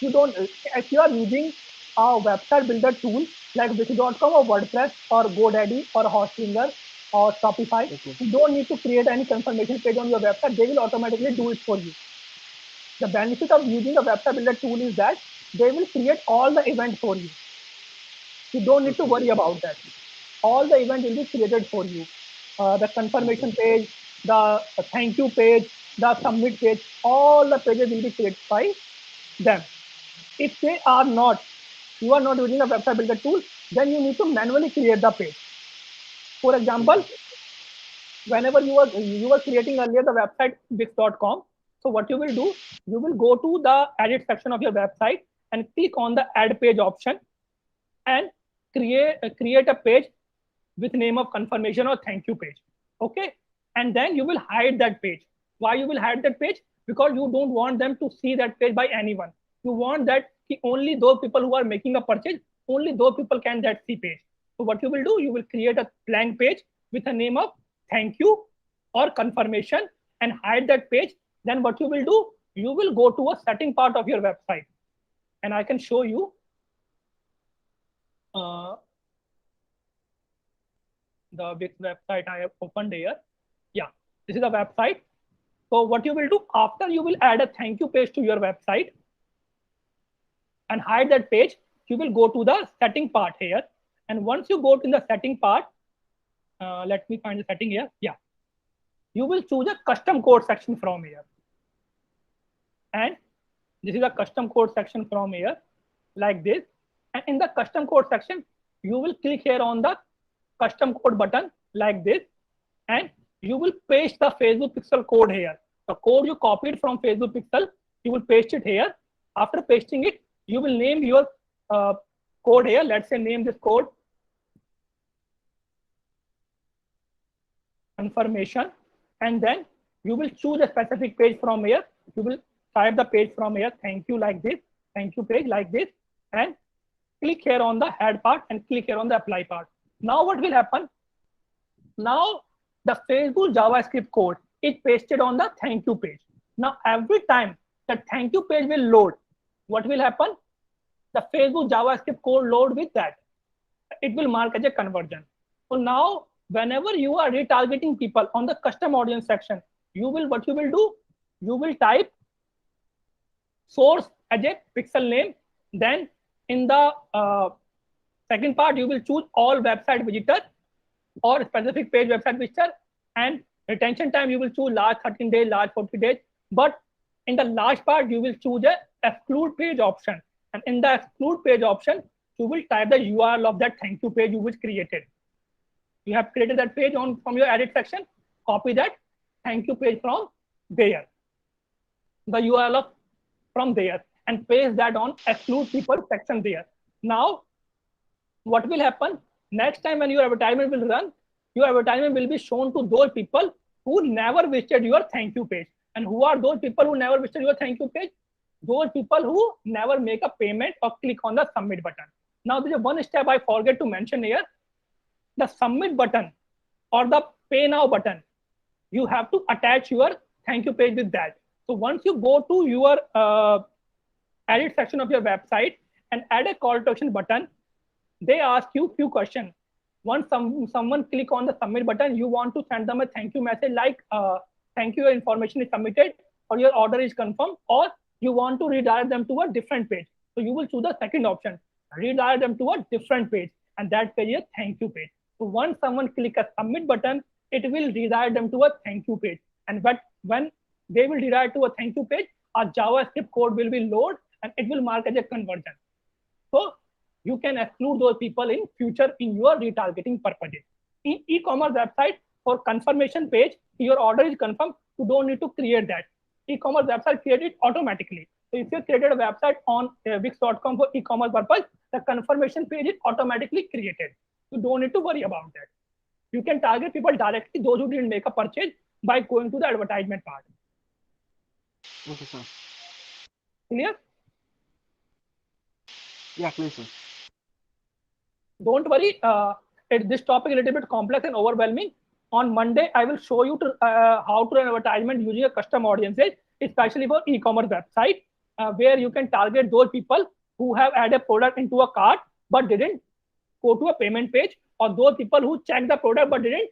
you don't, if you are using a website builder tool like Wix.com or WordPress or GoDaddy or Hostinger or Shopify, Okay. you don't need to create any confirmation page on your website. They will automatically do it for you. The benefit of using a website builder tool is that they will create all the events for you. You don't need to worry about that. All the event will be created for you. The confirmation page, the thank you page, the submit page, all the pages will be created by them. If they are not, you are not using a website builder tool, then you need to manually create the page. For example, whenever you were creating earlier the website wix.com, so what you will do, you will go to the edit section of your website and click on the add page option and create a page with name of confirmation or thank you page. Okay, and then you will hide that page. Why you will hide that page? Because you don't want them to see that page by anyone. You want that only those people who are making a purchase, only those people can that see page. So what you will do, you will create a blank page with a name of thank you or confirmation and hide that page. Then what you will do, you will go to a setting part of your website, and I can show you the Wix website I have opened here. Yeah, this is the website. So what you will do, after you will add a thank you page to your website and hide that page, you will go to the setting part here. And once you go to the setting part, let me find the setting here. Yeah, you will choose a custom code section from here. And this is a custom code section from here, like this. And in the custom code section, you will click here on the custom code button like this, and you will paste the Facebook Pixel code here. The code you copied from Facebook Pixel, you will paste it here. After pasting it, you will name your code here. Let's say name this code confirmation, and then you will choose a specific page from here. You will type the page from here, thank you like this, thank you page like this, and click here on the head part and click here on the apply part. Now what will happen? Now the Facebook JavaScript code is pasted on the thank you page. Now every time the thank you page will load, what will happen? The Facebook JavaScript code load with that. It will mark as a conversion. So now whenever you are retargeting people on the custom audience section, what you will do? You will type source as a pixel name. Then in the second part, you will choose all website visitor or specific page website visitor, and retention time you will choose last 13 days, last 40 days. But in the last part, you will choose a exclude page option. And in the exclude page option, you will type the URL of that thank you page you which created. You have created that page from your edit section, copy that thank you page from there, the URL from there, and paste that on exclude people section there. Now, what will happen? Next time when your advertisement will run, your advertisement will be shown to those people who never visited your thank you page. And who are those people who never visited your thank you page? Those people who never make a payment or click on the submit button. Now, there's one step I forget to mention here. The submit button or the pay now button, you have to attach your thank you page with that. So once you go to your edit section of your website and add a call to action button, they ask you few questions. Once someone click on the submit button, you want to send them a thank you message like thank you, your information is submitted or your order is confirmed, or you want to redirect them to a different page. So you will choose the second option, redirect them to a different page, and that page is a thank you page. So once someone click a submit button, it will redirect them to a thank you page. And when they will redirect to a thank you page, a JavaScript code will be loaded and it will mark as a conversion. So you can exclude those people in future in your retargeting purposes. In e-commerce website, for confirmation page, your order is confirmed, you don't need to create that. E-commerce website created automatically. So if you created a website on wix.com for e-commerce purpose, the confirmation page is automatically created. You don't need to worry about that. You can target people directly, those who didn't make a purchase, by going to the advertisement part. Okay, sir. Clear? Yeah, please, sir. Don't worry. This topic is a little bit complex and overwhelming. On Monday, I will show you how to run advertisement using a custom audiences, especially for e-commerce website, where you can target those people who have added a product into a cart but didn't go to a payment page, or those people who checked the product but didn't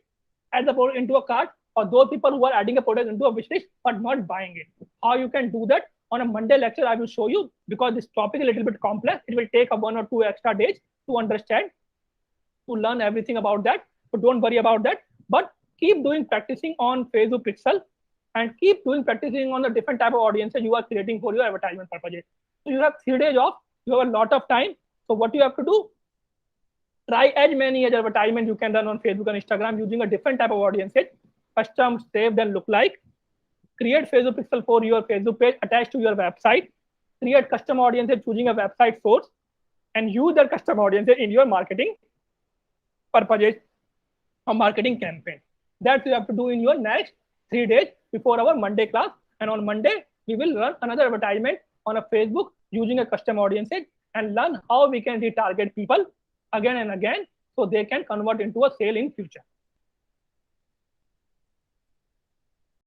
add the product into a cart, or those people who are adding a product into a wish list but not buying it. How you can do that On a Monday lecture, I will show you, because this topic is a little bit complex. It will take 1 or 2 extra days to understand, to learn everything about that. So don't worry about that. But keep doing practicing on Facebook Pixel, and keep doing practicing on the different type of audiences you are creating for your advertisement purposes. So you have 3 days off. You have a lot of time. So what you have to do, try as many as advertisement you can run on Facebook and Instagram using a different type of audiences, custom, saved, and look like. Create Facebook Pixel for your Facebook page attached to your website. Create custom audiences choosing a website source, and use that custom audiences in your marketing purposes or marketing campaign. That you have to do in your next 3 days before our Monday class. And on Monday, we will run another advertisement on a Facebook using a custom audiences and learn how we can retarget people again and again so they can convert into a sale in future.